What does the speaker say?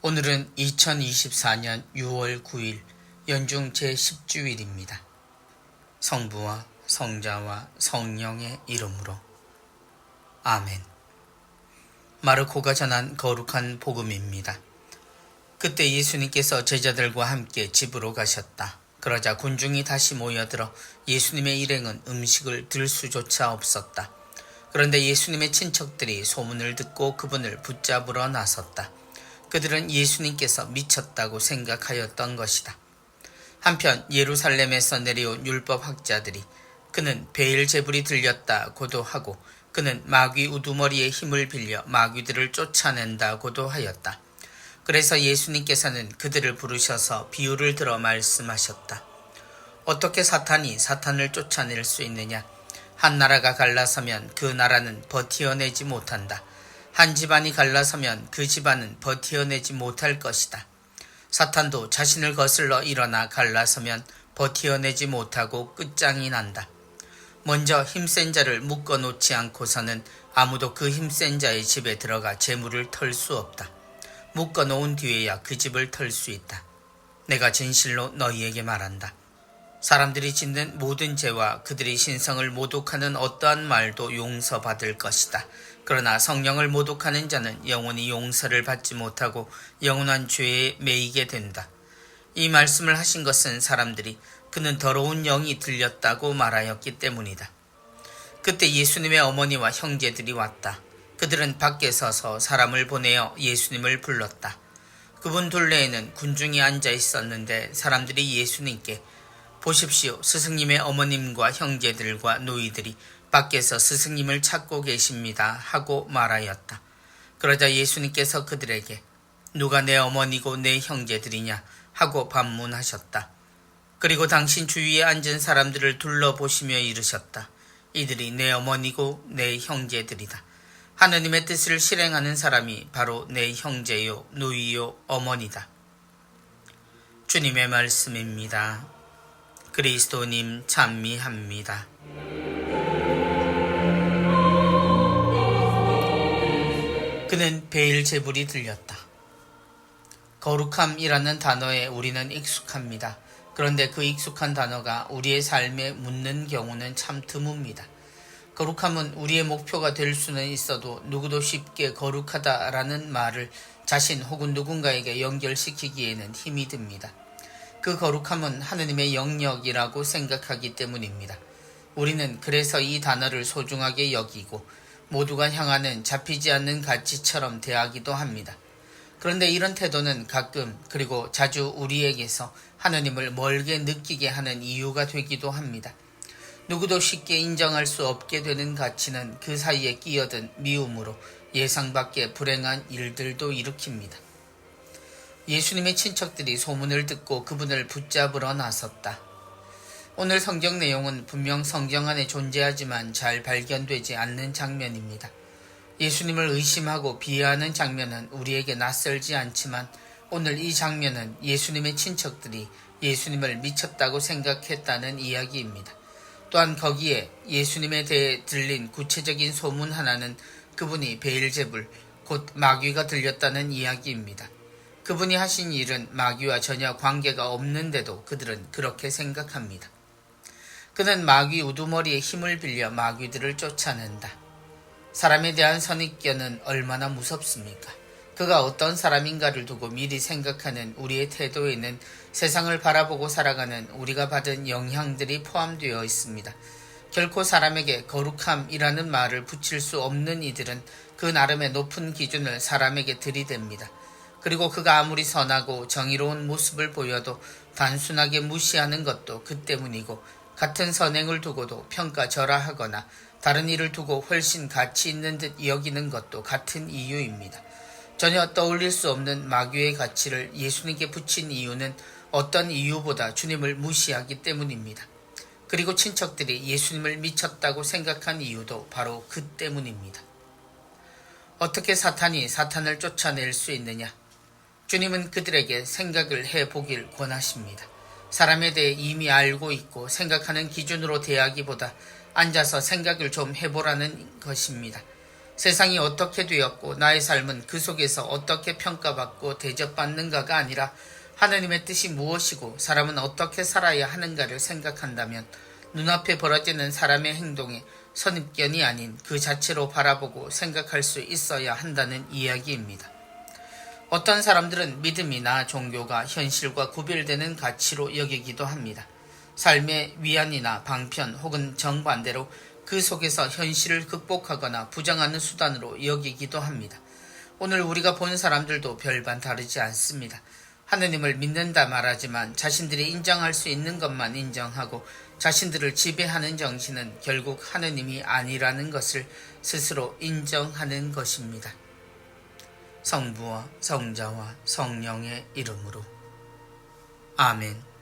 오늘은 2024년 6월 9일 연중 제10주일입니다. 성부와 성자와 성령의 이름으로 아멘. 마르코가 전한 거룩한 복음입니다. 그때 예수님께서 제자들과 함께 집으로 가셨다. 그러자 군중이 다시 모여들어 예수님의 일행은 음식을 들 수조차 없었다. 그런데 예수님의 친척들이 소문을 듣고 그분을 붙잡으러 나섰다. 그들은 예수님께서 미쳤다고 생각하였던 것이다. 한편 예루살렘에서 내려온 율법학자들이 그는 베엘제불이 들렸다고도 하고 그는 마귀 우두머리의 힘을 빌려 마귀들을 쫓아낸다고도 하였다. 그래서 예수님께서는 그들을 부르셔서 비유를 들어 말씀하셨다. 어떻게 사탄이 사탄을 쫓아낼 수 있느냐? 한 나라가 갈라서면 그 나라는 버티어내지 못한다. 한 집안이 갈라서면 그 집안은 버티어내지 못할 것이다. 사탄도 자신을 거슬러 일어나 갈라서면 버티어내지 못하고 끝장이 난다. 먼저 힘센 자를 묶어놓지 않고서는 아무도 그 힘센 자의 집에 들어가 재물을 털 수 없다. 묶어놓은 뒤에야 그 집을 털 수 있다. 내가 진실로 너희에게 말한다. 사람들이 짓는 모든 죄와 그들이 신성을 모독하는 어떠한 말도 용서받을 것이다. 그러나 성령을 모독하는 자는 영원히 용서를 받지 못하고 영원한 죄에 매이게 된다. 이 말씀을 하신 것은 사람들이 그는 더러운 영이 들렸다고 말하였기 때문이다. 그때 예수님의 어머니와 형제들이 왔다. 그들은 밖에 서서 사람을 보내어 예수님을 불렀다. 그분 둘레에는 군중이 앉아 있었는데 사람들이 예수님께 보십시오. 스승님의 어머님과 형제들과 노이들이 밖에서 스승님을 찾고 계십니다 하고 말하였다. 그러자 예수님께서 그들에게 누가 내 어머니고 내 형제들이냐 하고 반문하셨다. 그리고 당신 주위에 앉은 사람들을 둘러보시며 이르셨다. 이들이 내 어머니고 내 형제들이다. 하느님의 뜻을 실행하는 사람이 바로 내 형제요 노이요 어머니다. 주님의 말씀입니다. 그리스도님 찬미합니다. 그는 베엘제불이 들렸다. 거룩함이라는 단어에 우리는 익숙합니다. 그런데 그 익숙한 단어가 우리의 삶에 묻는 경우는 참 드뭅니다. 거룩함은 우리의 목표가 될 수는 있어도 누구도 쉽게 거룩하다라는 말을 자신 혹은 누군가에게 연결시키기에는 힘이 듭니다. 그 거룩함은 하느님의 영역이라고 생각하기 때문입니다. 우리는 그래서 이 단어를 소중하게 여기고 모두가 향하는 잡히지 않는 가치처럼 대하기도 합니다. 그런데 이런 태도는 가끔 그리고 자주 우리에게서 하느님을 멀게 느끼게 하는 이유가 되기도 합니다. 누구도 쉽게 인정할 수 없게 되는 가치는 그 사이에 끼어든 미움으로 예상밖의 불행한 일들도 일으킵니다. 예수님의 친척들이 소문을 듣고 그분을 붙잡으러 나섰다. 오늘 성경 내용은 분명 성경 안에 존재하지만 잘 발견되지 않는 장면입니다. 예수님을 의심하고 비하하는 장면은 우리에게 낯설지 않지만 오늘 이 장면은 예수님의 친척들이 예수님을 미쳤다고 생각했다는 이야기입니다. 또한 거기에 예수님에 대해 들린 구체적인 소문 하나는 그분이 베엘제불, 곧 마귀가 들렸다는 이야기입니다. 그분이 하신 일은 마귀와 전혀 관계가 없는데도 그들은 그렇게 생각합니다. 그는 마귀 우두머리의 힘을 빌려 마귀들을 쫓아낸다. 사람에 대한 선입견은 얼마나 무섭습니까? 그가 어떤 사람인가를 두고 미리 생각하는 우리의 태도에는 세상을 바라보고 살아가는 우리가 받은 영향들이 포함되어 있습니다. 결코 사람에게 거룩함이라는 말을 붙일 수 없는 이들은 그 나름의 높은 기준을 사람에게 들이댑니다. 그리고 그가 아무리 선하고 정의로운 모습을 보여도 단순하게 무시하는 것도 그 때문이고 같은 선행을 두고도 평가절하하거나 다른 일을 두고 훨씬 가치 있는 듯 여기는 것도 같은 이유입니다. 전혀 떠올릴 수 없는 마귀의 가치를 예수님께 붙인 이유는 어떤 이유보다 주님을 무시하기 때문입니다. 그리고 친척들이 예수님을 미쳤다고 생각한 이유도 바로 그 때문입니다. 어떻게 사탄이 사탄을 쫓아낼 수 있느냐? 주님은 그들에게 생각을 해보길 권하십니다. 사람에 대해 이미 알고 있고 생각하는 기준으로 대하기보다 앉아서 생각을 좀 해보라는 것입니다. 세상이 어떻게 되었고 나의 삶은 그 속에서 어떻게 평가받고 대접받는가가 아니라 하느님의 뜻이 무엇이고 사람은 어떻게 살아야 하는가를 생각한다면 눈앞에 벌어지는 사람의 행동에 선입견이 아닌 그 자체로 바라보고 생각할 수 있어야 한다는 이야기입니다. 어떤 사람들은 믿음이나 종교가 현실과 구별되는 가치로 여기기도 합니다. 삶의 위안이나 방편 혹은 정반대로 그 속에서 현실을 극복하거나 부정하는 수단으로 여기기도 합니다. 오늘 우리가 본 사람들도 별반 다르지 않습니다. 하느님을 믿는다 말하지만 자신들이 인정할 수 있는 것만 인정하고 자신들을 지배하는 정신은 결국 하느님이 아니라는 것을 스스로 인정하는 것입니다. 성부와 성자와 성령의 이름으로 아멘.